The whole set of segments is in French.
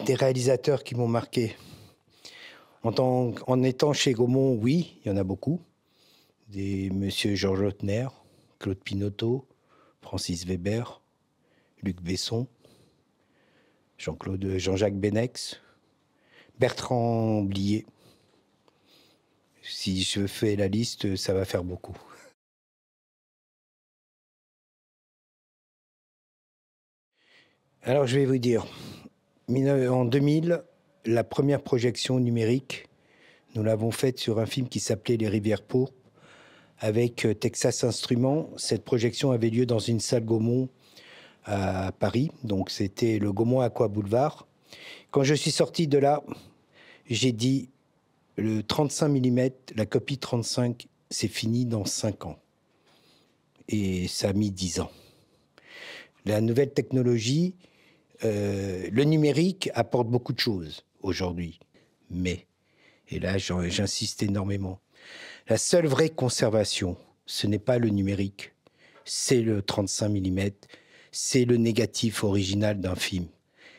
Des réalisateurs qui m'ont marqué. En étant chez Gaumont, oui, il y en a beaucoup. Des Monsieur Georges Lautner, Claude Pinoteau, Francis Weber, Luc Besson, Jean-Jacques Benex, Bertrand Blier. Si je fais la liste, ça va faire beaucoup. Alors je vais vous dire, en 2000, la première projection numérique, nous l'avons faite sur un film qui s'appelait Les Rivières pourpres, avec Texas Instruments. Cette projection avait lieu dans une salle Gaumont à Paris, donc c'était le Gaumont Aqua Boulevard. Quand je suis sorti de là, j'ai dit, le 35 mm, la copie 35, c'est fini dans 5 ans. Et ça a mis 10 ans. La nouvelle technologie, le numérique apporte beaucoup de choses aujourd'hui. Mais, et là j'insiste énormément, la seule vraie conservation, ce n'est pas le numérique, c'est le 35 mm, c'est le négatif original d'un film.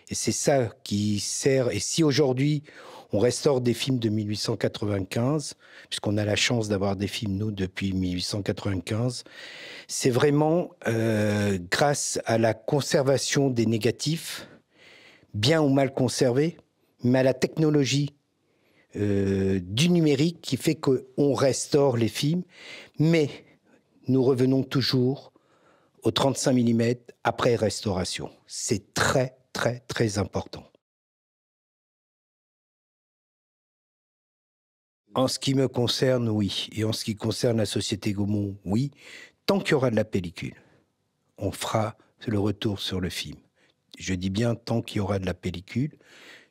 Et c'est ça qui sert. Et si aujourd'hui, on restaure des films de 1895, puisqu'on a la chance d'avoir des films, nous, depuis 1895, c'est vraiment grâce à la conservation des négatifs, bien ou mal conservés, mais à la technologie du numérique qui fait qu'on restaure les films, mais nous revenons toujours au 35 mm après restauration. C'est très, très, très important. En ce qui me concerne, oui. Et en ce qui concerne la société Gaumont, oui. Tant qu'il y aura de la pellicule, on fera le retour sur le film. Je dis bien tant qu'il y aura de la pellicule.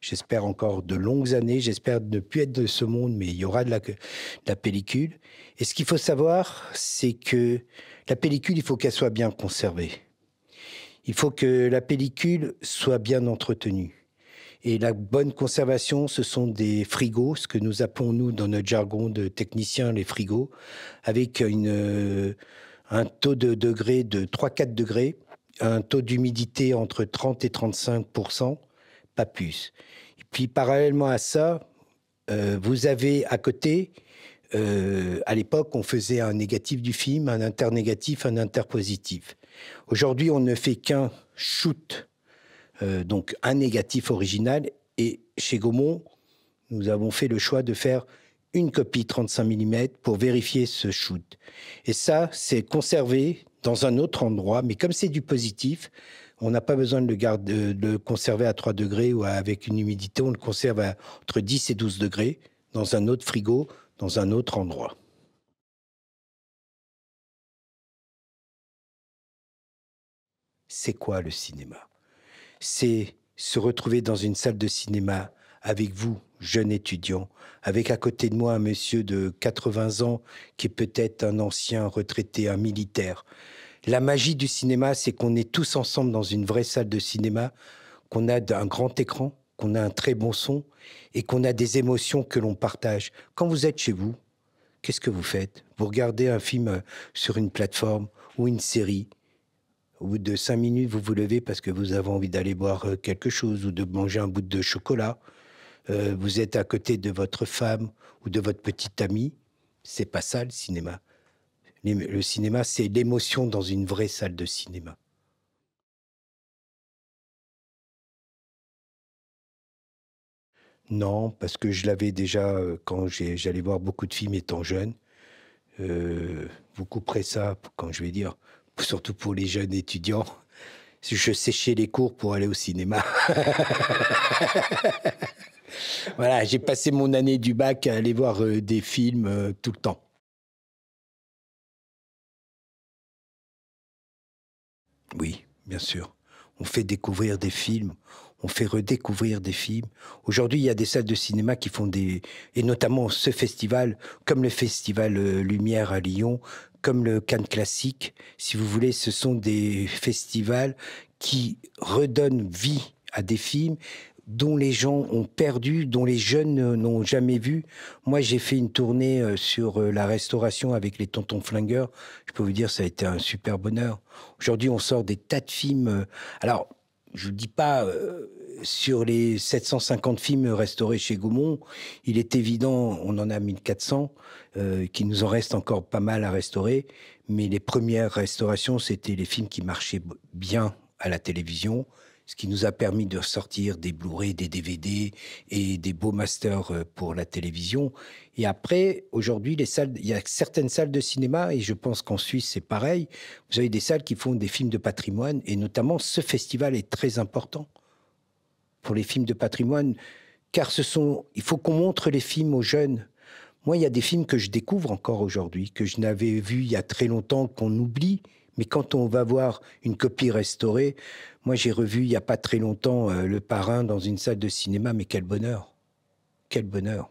J'espère encore de longues années. J'espère ne plus être de ce monde, mais il y aura de la pellicule. Et ce qu'il faut savoir, c'est que la pellicule, il faut qu'elle soit bien conservée. Il faut que la pellicule soit bien entretenue. Et la bonne conservation, ce sont des frigos, ce que nous appelons, nous, dans notre jargon de technicien, les frigos, avec un taux de degré de 3-4 degrés, un taux d'humidité entre 30 et 35%, pas plus. Et puis, parallèlement à ça, vous avez à côté, à l'époque, on faisait un négatif du film, un internégatif, un interpositif. Aujourd'hui, on ne fait qu'un shoot, donc un négatif original. Et chez Gaumont, nous avons fait le choix de faire une copie 35 mm pour vérifier ce shoot. Et ça, c'est conservé dans un autre endroit, mais comme c'est du positif, on n'a pas besoin de le conserver à 3 degrés ou avec une humidité, on le conserve entre 10 et 12 degrés dans un autre frigo, dans un autre endroit. C'est quoi le cinéma? C'est se retrouver dans une salle de cinéma avec vous, jeune étudiant, avec à côté de moi un monsieur de 80 ans qui est peut-être un ancien retraité, un militaire. La magie du cinéma, c'est qu'on est tous ensemble dans une vraie salle de cinéma, qu'on a un grand écran, qu'on a un très bon son et qu'on a des émotions que l'on partage. Quand vous êtes chez vous, qu'est-ce que vous faites? Vous regardez un film sur une plateforme ou une série. Au bout de 5 minutes, vous vous levez parce que vous avez envie d'aller boire quelque chose ou de manger un bout de chocolat. Vous êtes à côté de votre femme ou de votre petite amie. C'est pas ça le cinéma. Le cinéma, c'est l'émotion dans une vraie salle de cinéma. Non, parce que je l'avais déjà quand j'allais voir beaucoup de films étant jeune. Vous couperez ça, quand je vais dire, surtout pour les jeunes étudiants. Je séchais les cours pour aller au cinéma. Voilà, j'ai passé mon année du bac à aller voir des films tout le temps. Oui, bien sûr. On fait découvrir des films, on fait redécouvrir des films. Aujourd'hui, il y a des salles de cinéma qui font des... Et notamment ce festival, comme le festival Lumière à Lyon, comme le Cannes Classique, si vous voulez, ce sont des festivals qui redonnent vie à des films dont les gens ont perdu, dont les jeunes n'ont jamais vu. Moi, j'ai fait une tournée sur la restauration avec les Tontons Flingueurs. Je peux vous dire, ça a été un super bonheur. Aujourd'hui, on sort des tas de films. Alors, je vous dis pas, sur les 750 films restaurés chez Gaumont, il est évident, on en a 1400, qu'il nous en reste encore pas mal à restaurer. Mais les premières restaurations, c'était les films qui marchaient bien à la télévision, ce qui nous a permis de sortir des Blu-ray, des DVD et des beaux masters pour la télévision. Et après, aujourd'hui, il y a certaines salles de cinéma, et je pense qu'en Suisse, c'est pareil. Vous avez des salles qui font des films de patrimoine, et notamment, ce festival est très important pour les films de patrimoine, car il faut qu'on montre les films aux jeunes. Moi, il y a des films que je découvre encore aujourd'hui, que je n'avais vus il y a très longtemps, qu'on oublie. Mais quand on va voir une copie restaurée, moi j'ai revu il n'y a pas très longtemps Le Parrain dans une salle de cinéma, mais quel bonheur. Quel bonheur.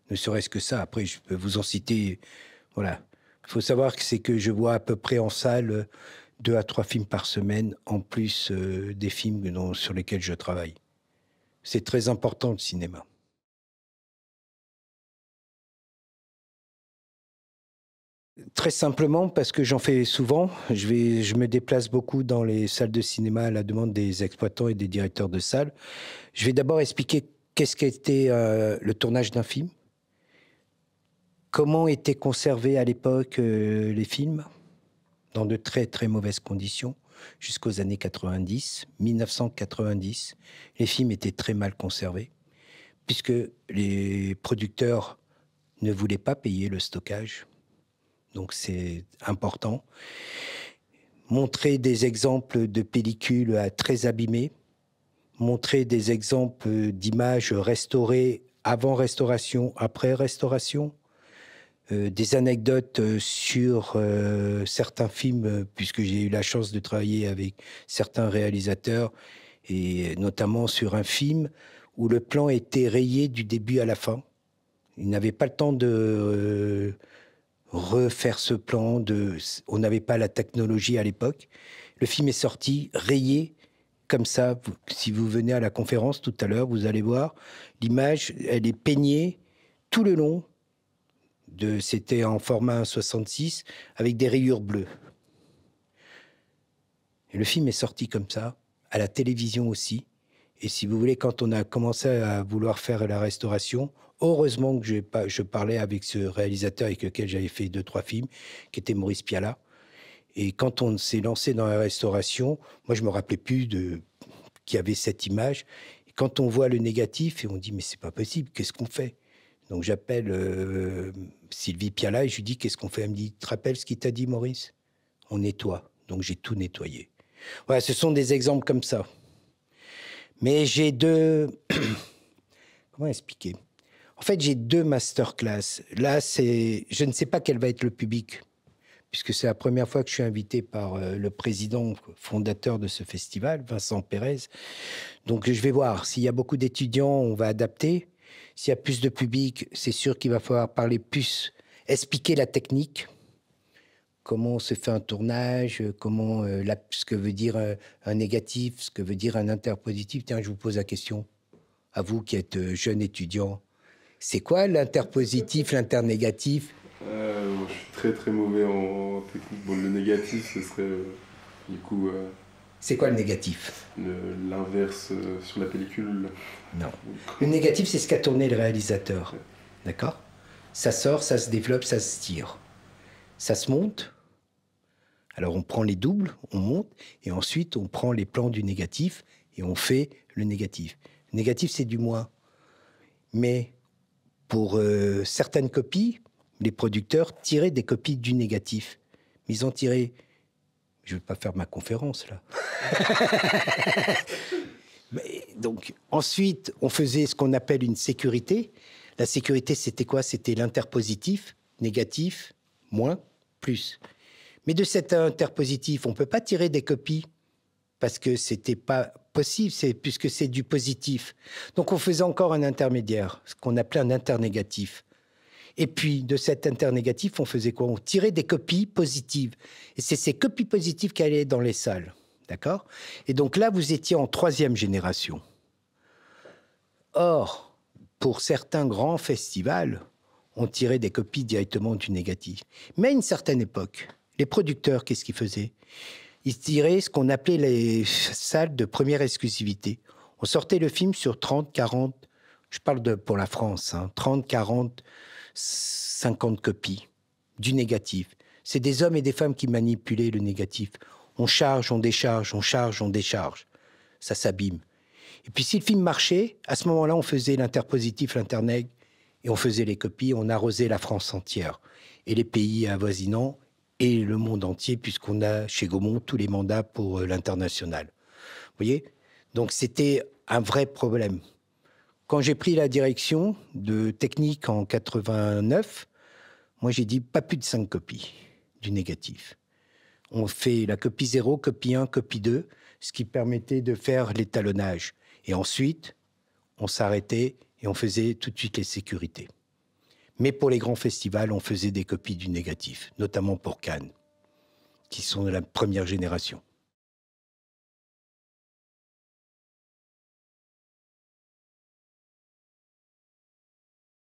Ne serait-ce que ça. Après, je peux vous en citer. Voilà. Il faut savoir que c'est que je vois à peu près en salle 2 à 3 films par semaine, en plus des films sur lesquels je travaille. C'est très important le cinéma. Très simplement parce que j'en fais souvent. Je me déplace beaucoup dans les salles de cinéma à la demande des exploitants et des directeurs de salles. Je vais d'abord expliquer qu'est-ce qu'était le tournage d'un film, comment étaient conservés à l'époque les films, dans de très très mauvaises conditions, jusqu'aux années 90, 1990. Les films étaient très mal conservés, puisque les producteurs ne voulaient pas payer le stockage. Donc c'est important. Montrer des exemples de pellicules très abîmées, montrer des exemples d'images restaurées avant restauration, après restauration, des anecdotes sur certains films, puisque j'ai eu la chance de travailler avec certains réalisateurs, et notamment sur un film où le plan était rayé du début à la fin. Ils n'avaient pas le temps de refaire ce plan, on n'avait pas la technologie à l'époque. Le film est sorti rayé comme ça. Si vous venez à la conférence tout à l'heure, vous allez voir l'image, elle est peignée tout le long. C'était en format 1,66 avec des rayures bleues. Et le film est sorti comme ça, à la télévision aussi. Et si vous voulez, quand on a commencé à vouloir faire la restauration, heureusement que je parlais avec ce réalisateur avec lequel j'avais fait 2-3 films, qui était Maurice Pialat. Et quand on s'est lancé dans la restauration, moi je me rappelais plus qu'il y avait cette image. Et quand on voit le négatif, et on dit mais c'est pas possible, qu'est-ce qu'on fait? Donc j'appelle Sylvie Pialat et je lui dis qu'est-ce qu'on fait? Elle me dit, tu te rappelles ce qu'il t'a dit Maurice? On nettoie. Donc j'ai tout nettoyé. Voilà, ce sont des exemples comme ça. Mais j'ai comment expliquer? En fait, j'ai 2 masterclass. Là, je ne sais pas quel va être le public, puisque c'est la première fois que je suis invité par le président fondateur de ce festival, Vincent Pérez. Donc, je vais voir. S'il y a beaucoup d'étudiants, on va adapter. S'il y a plus de public, c'est sûr qu'il va falloir parler plus, expliquer la technique. Comment se fait un tournage, ce que veut dire un négatif, ce que veut dire un interpositif. Tiens, je vous pose la question, à vous qui êtes jeune étudiant. C'est quoi l'interpositif, l'internégatif? Je suis très très mauvais en technique. Bon, le négatif, ce serait du coup C'est quoi le négatif? l'inverse sur la pellicule. Non. Le négatif, c'est ce qu'a tourné le réalisateur. Ouais. D'accord? Ça sort, ça se développe, ça se tire. Ça se monte. Alors on prend les doubles, on monte, et ensuite on prend les plans du négatif et on fait le négatif. Le négatif, c'est du moins. Mais pour certaines copies, les producteurs tiraient des copies du négatif. Mais ils ont tiré... Je ne vais pas faire ma conférence, là. Donc, ensuite, on faisait ce qu'on appelle une sécurité. La sécurité, c'était quoi? C'était l'interpositif, négatif, moins, plus. Mais de cet interpositif, on ne peut pas tirer des copies parce que ce n'était pas possible, puisque c'est du positif. Donc, on faisait encore un intermédiaire, ce qu'on appelait un internégatif. Et puis, de cet internégatif, on faisait quoi? On tirait des copies positives. Et c'est ces copies positives qui allaient dans les salles. D'accord? Et donc là, vous étiez en 3e génération. Or, pour certains grands festivals, on tirait des copies directement du négatif. Mais à une certaine époque, les producteurs, qu'est-ce qu'ils faisaient? Ils tiraient ce qu'on appelait les salles de première exclusivité. On sortait le film sur 30, 40, je parle pour la France, hein, 30, 40, 50 copies du négatif. C'est des hommes et des femmes qui manipulaient le négatif. On charge, on décharge, on charge, on décharge. Ça s'abîme. Et puis si le film marchait, à ce moment-là, on faisait l'interpositif, l'interneg, et on faisait les copies, on arrosait la France entière. Et les pays avoisinants, et le monde entier, puisqu'on a chez Gaumont tous les mandats pour l'international. Vous voyez? Donc c'était un vrai problème. Quand j'ai pris la direction de technique en 89, moi j'ai dit pas plus de 5 copies du négatif. On fait la copie 0, copie 1, copie 2, ce qui permettait de faire l'étalonnage. Et ensuite, on s'arrêtait et on faisait tout de suite les sécurités. Mais pour les grands festivals, on faisait des copies du négatif, notamment pour Cannes, qui sont de la première génération.